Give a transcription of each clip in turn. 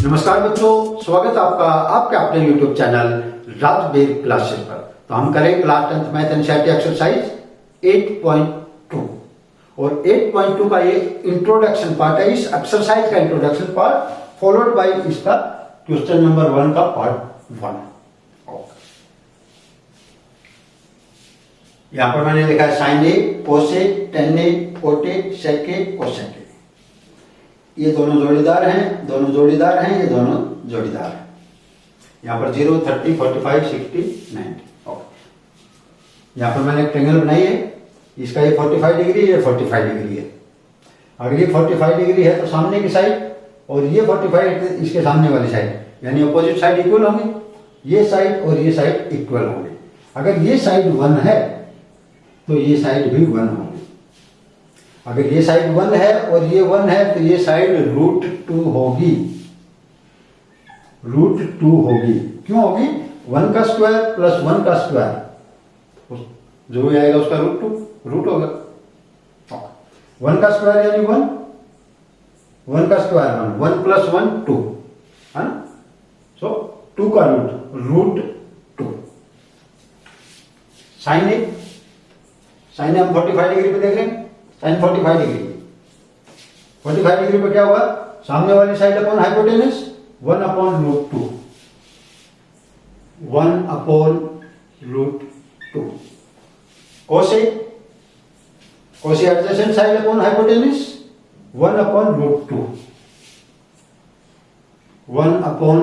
नमस्कार बच्चों, स्वागत है आपका आपके अपने YouTube चैनल राजबीर क्लासेस पर। तो हम करें class 10th math NCERT exercise 8.2 और 8.2 का ये इंट्रोडक्शन पार्ट है। इस एक्सरसाइज का इंट्रोडक्शन पार्ट फॉलोड बाय इसका क्वेश्चन नंबर 1 का पार्ट 1। यहां पर मैंने लिखा है साइन ए, कोसेक, टेन ए, कोटे, सेक ए, कोसेक ए। ये दोनों जोड़ीदार हैं, ये दोनों जोड़ीदार हैं। यहाँ पर 0, 30, 45, 60, 90। ओके, यहाँ पर मैंने एक ट्रायंगल बनाई है। इसका ये 45 डिग्री, ये 45 डिग्री है। अगर ये 45 डिग्री है तो सामने की साइड और ये 45 इसके सामने वाली साइड, यानी अपोजिट साइड इक्वल होंगे। ये साइड और ये साइड इक्वल होंगे। अगर ये साइड 1 है तो ये साइड भी 1 होगी। अगर ये साइड 1 है और ये 1 है तो ये साइड √2 होगी। √2 होगी। क्यों होगी? 1 का स्क्वायर प्लस 1 का स्क्वायर, जो भी आएगा उसका रूट होगा। 1 का स्क्वायर यानी 1, 1 का स्क्वायर 1, 1 प्लस 1 2 है ना। सो 2 का √2। साइन ए हम 45 डिग्री पे देख रहे हैं। साइन 45 डिग्री, 45 डिग्री पे क्या होगा? सामने वाली side upon hypotenuse 1 upon √2, 1 upon √2। Cosec adjacent side upon hypotenuse 1 upon √2, 1 upon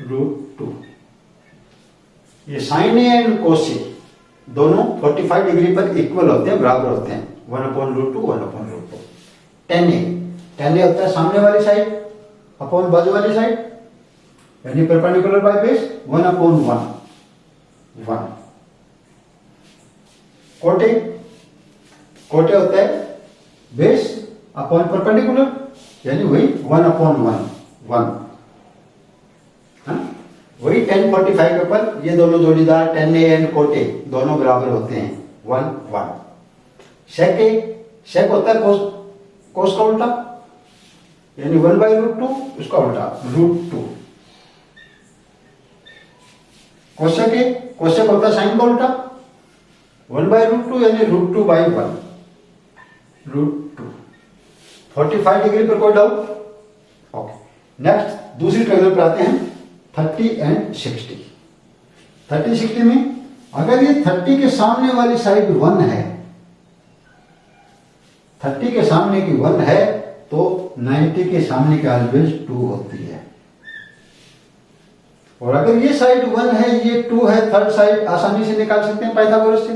√2। ये साइन ए एंड कोसेक दोनों 45 डिग्री पर इक्वल होते हैं, बराबर होते हैं। 1 अपॉन √2, 1 अपॉन √2। टेन ए होता है सामने वाली साइड अपॉन बाजू वाली साइड, यानी परपेंडिकुलर बाय बेस 1 अपॉन 1। कोटे होता है बेस अपॉन परपेंडिकुलर, यानी वही 1 अपॉन 1 है। वही 10, 45 के ऊपर ये दोनों जोड़ीदार टेन ए एंड कोटे दोनों बराबर होते हैं 1, 1। सेक होता है कोस का उल्टा, यानी 1/√2, उसका उल्टा √2। कोसेक होता है साइन का उल्टा, 1/√2 यानी √2/1, √2। 45 डिग्री पर कोई डाउट? ओके, नेक्स्ट दूसरी ट्रायंगल पर आते हैं। 30 एंड 60। 30, 60 में अगर ये 30 के सामने वाली साइड 1 है, 30 के सामने की 1 है तो 90 के सामने की ऑलवेज 2 होती है। और अगर ये साइड 1 है, ये 2 है, थर्ड साइड आसानी से निकाल सकते हैं पाइथागोरस से,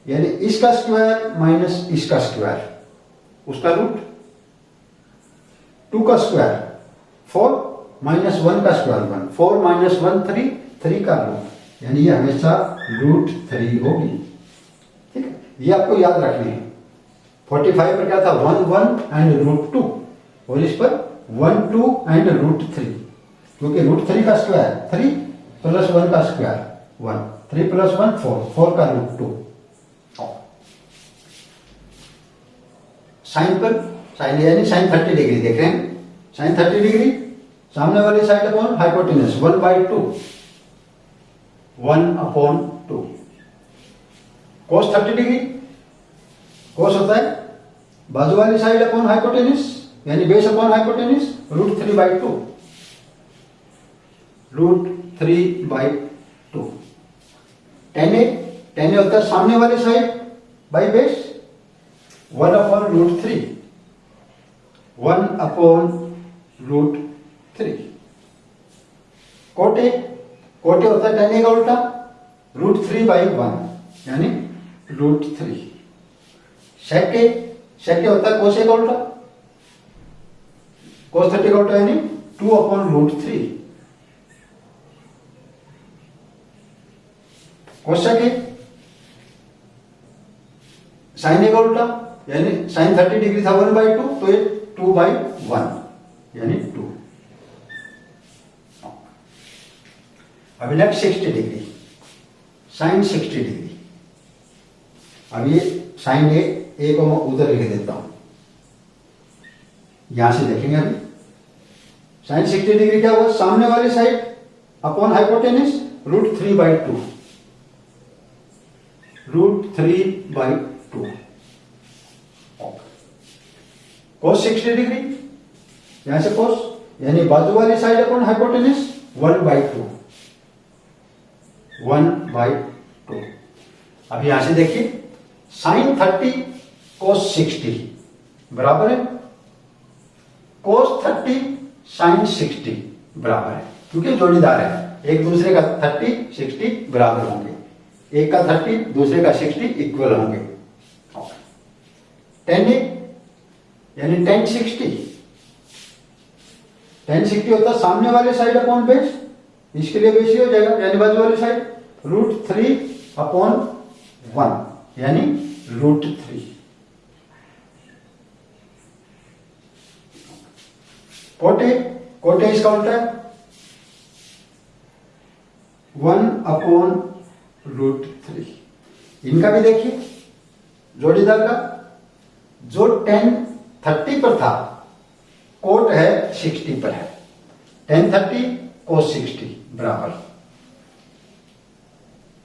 यानी इसका स्क्वायर माइनस इसका स्क्वायर, उसका रूट। 2 का स्क्वायर 4 माइनस 1 का स्क्वायर 1, 4 माइनस 1 3, 3 का रूट, यानी ये हमेशा √3 होगी। ठीक है, ये आपको याद रखनी है। 45 पर क्या था? 1, 1 एंड √2, और इस पर 1, 2 एंड √3, क्योंकि √3 का स्क्वायर 3 प्लस 1 का स्क्वायर 1, 3 प्लस 1 4, 4 का √2। साइन यानी साइन 30 डिग्री देख रहे हैं। साइन 30 डिग्री सामने वाली साइड अपॉन हाइपोटेनस 1/2, 1 अपॉन 2। कोस 30 डिग्री, कोस होता है बाजू वाली साइड अपॉन हाइपोटेनस, यानी बेस अपॉन हाइपोटेनस √3/2, √3/2। टेन ए होता है सामने वाली side by base 1 upon √3, 1 upon √3। कोटे होता है टेन ए का उल्टा √3/1, यानी √3। सेक होता है कोसे का उल्टा, कोस 30 का उल्टा, यानी 2 अपॉन √3। कोसेक साइन ए का उल्टा, यानी साइन 30 डिग्री था 1/2, तो ये 2/1 यानी 2। अभी नेक्स्ट 60 डिग्री, साइन 60 डिग्री। अब ये साइन ए को मैं उधर लिख देता हूं, यहां से देखेंगे। अभी साइन 60 डिग्री क्या हुआ, सामने वाली side upon hypotenuse √3/2, √3/2। cos 60 degree, यहां से cos, यानी बाजू वाली साइड अपॉन हाइपोटेनिस 1/2, 1/2। अब यहां से देखिए sin 30 cos 60 बराबर है cos 30 sin 60 बराबर है, क्योंकि जोड़ीदार है, एक दूसरे का 30 60 बराबर होंगे, एक का 30 दूसरे का 60 इक्वल होंगे। tan यानी tan 60, tan 60 होता है सामने वाले साइड अपॉन बेस, इसके लिए बेस ही हो जाएगा, यानी बाजू वाली साइड √3/1 यानी √3। कोटे इसका उल्टा है 1/√3। इनका भी देखिए जोड़ीदार का, जो tan 30 पर था कोट है 60 पर है, tan 30 cos 60 बराबर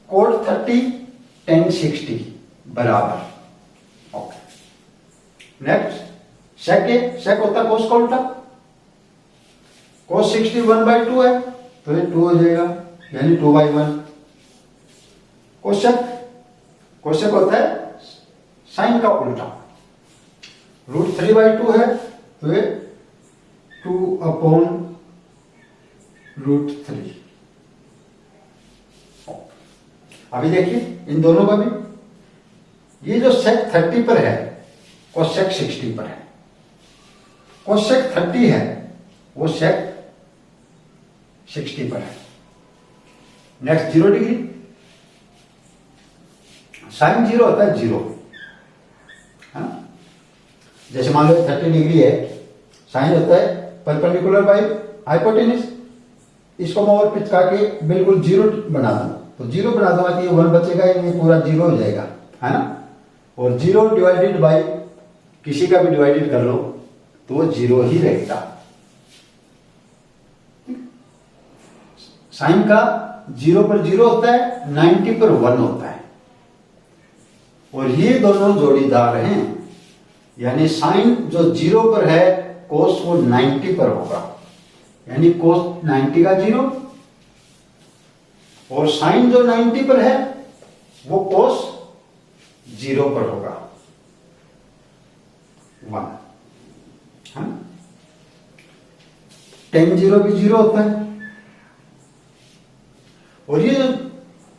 कोट 30 tan 60 बराबर। ओके, नेक्स्ट सेक होता है cos का उल्टा, cos 60 1/2 है तो ये 2 हो जाएगा, यानी 2/1। कोशेक होता है साइन का उल्टा, √3/2 है तो ये 2/√3। अभी देखिए इन दोनों का भी, ये जो सेक 30 पर है कोशेक 60 पर है, कोशेक 30 है वो सेक 60 पर है। नेक्स्ट 0 डिग्री, साइन 0 होता है 0, जैसे मान लो 30 डिग्री है, साइन होता है परपेंडिकुलर बाय हाइपोटेनिस, इसको मैं और पिचका के बिल्कुल 0 बना दूं तो 0 बना दूंगा तो ये 1 बचेगा, ये पूरा 0 हो जाएगा, है ना। और 0 डिवाइडेड बाय किसी का भी डिवाइडेड कर लो तो वो 0 ही रहेगा। साइन का 0 पर 0 होता है, 90 पर 1 होता है, और ये दोनों जोड़ीदार हैं, यानी साइन जो 0 पर है कोस वो 90 पर होगा, यानी कोस 90 का 0, और साइन जो 90 पर है वो कोस 0 पर होगा 1। tan 0 भी 0 होता है, और ये जो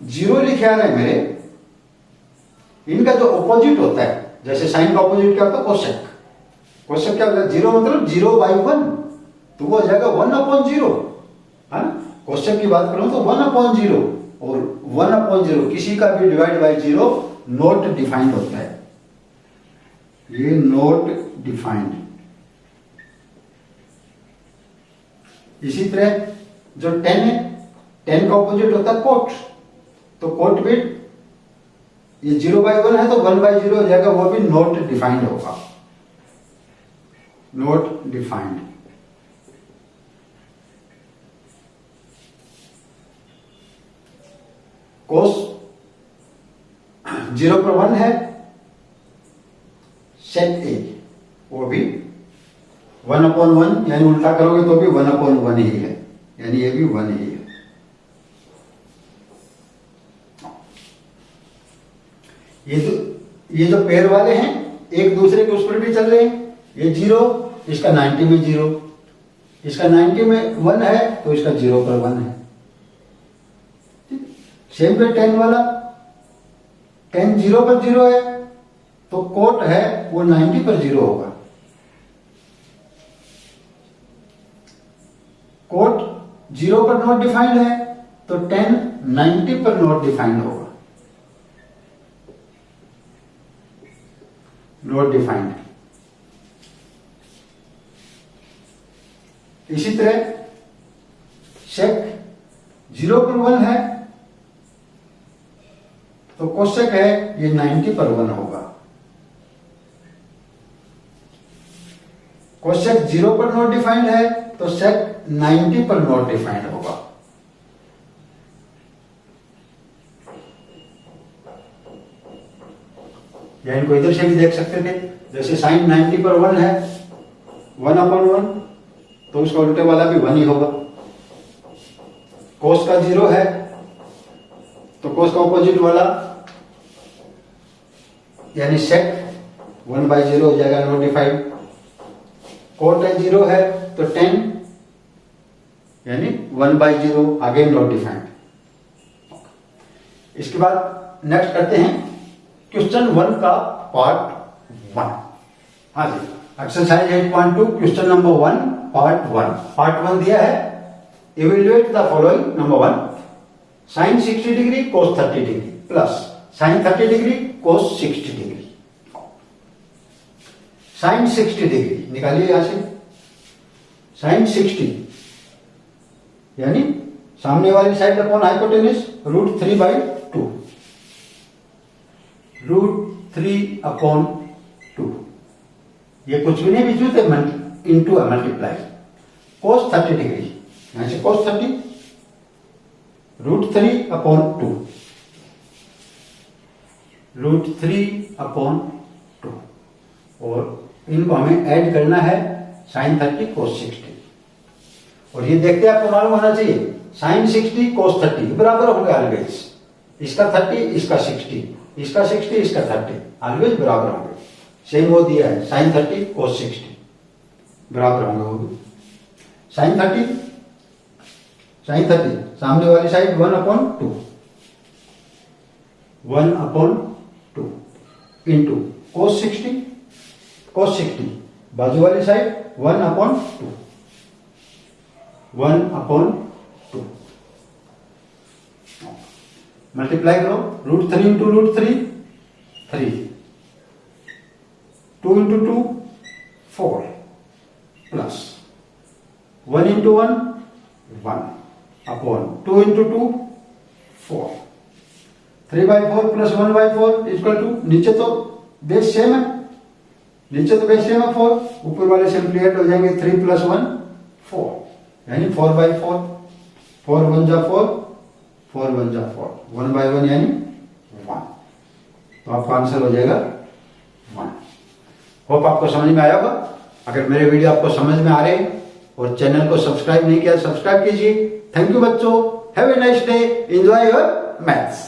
0 लिखे आ रहे हैं मेरे, इनका जो ऑपोजिट होता है, जैसे साइन का ऑपोजिट क्या होता है कोसेक, कोसेक क्या होता है 0 मतलब 0/1, तो वो हो जाएगा 1/0, है ना। कोसेक की बात करूं तो 1/0, और 1/0 किसी का भी डिवाइड बाय 0 नॉट डिफाइंड होता है, ये नॉट डिफाइंड। इसी तरह जो tan है, tan का ऑपोजिट होता है कोट, तो कोट भी ये 0/1 है तो 1/0 हो जाएगा, वो भी नॉट डिफाइंड होगा, नॉट डिफाइंड। कोस 0 पर 1 है, सेक ए वो भी 1/1, यानी उल्टा करोगे तो भी 1/1 ही है, यानी ये भी 1 ही है। ये जो पेयर वाले हैं एक दूसरे के उस पर भी चल रहे हैं, ये 0, इसका 90 में 0, इसका 90 में 1 है तो इसका 0 पर 1 है। सेम पे tan वाला, tan 0 पर 0 है तो कोट है वो 90 पर 0 होगा, कोट 0 पर नॉट डिफाइंड है तो tan 90 पर नॉट डिफाइंड होगा, नॉट डिफाइंड। इसी तरह सेक 0 पर 1 है तो कोसेक है ये 90 पर 1 होगा, कोसेक 0 पर नॉट डिफाइंड है तो सेक 90 पर नॉट डिफाइंड होगा। या इनको इधर से भी देख सकते थे, जैसे साइन 90 पर 1 है, 1/1, तो उसका उल्टे वाला भी 1 ही होगा। कोस का 0 है तो कोस का ऑपोजिट वाला यानी सेक 1/0 हो जाएगा, नॉट डिफाइंड। कोट है 0 है तो 10 यानी 1/0, अगेन नॉट डिफाइंड। इसके बाद नेक्स्ट करते हैं क्वेश्चन 1 का पार्ट 1। हाँ जी, exercise 8.2 question number 1 part 1। Part 1 दिया है, evaluate the following. Number 1, sine 60 degree cos 30 degree plus sine 30 degree cos 60 degree. Sine 60 degree निकालिए यहां से। साइन 60 यानी सामने वाली साइड अपॉन हाइपोटेन्यूज √3/2, √3/2। ये कुछ भी नहीं बीच में इंटू मल्टीप्लाई। कोस 30 डिग्री, यहां से कोस 30 √3/2, √3/2, और इनको हमें ऐड करना है साइन 30 कोस 60। और ये देखते आपको मालूम होना चाहिए साइन 60 कोस 30 बराबर होंगे ऑलवेज। इसका 30 इसका 60, इसका 60 इसका 30, ऑलवेज बराबर होंगे। सेम वो दिया है साइन 30 कोस 60 बराबर होंगे वो भी। साइन 30 सामने वाली साइड 1/2, 1/2 इंटू कोस 60 बाजू वाली साइड 1/2, 1/2 मल्टीप्लाई करो। √3 into √3 3, 2 into 2 4 plus 1 into 1 1 upon 2 into 2 4, 3/4 plus 1/4 equal to, नीचे तो बेस सेम है, नीचे तो बेस सेम है 4, ऊपर वाले सिंप्लीएट हो जाएंगे 3 + 1 4 यानी 4/4, 4 × 1 = 4, 4 × 1 = 4, 1/1 यानी 1। तो आपका आंसर हो जाएगा 1। होप आपको समझ में आया होगा। अगर मेरे वीडियो आपको समझ में आ रहे हैं और चैनल को सब्सक्राइब नहीं किया, सब्सक्राइब कीजिए। थैंक यू बच्चों, have a nice day, enjoy your maths.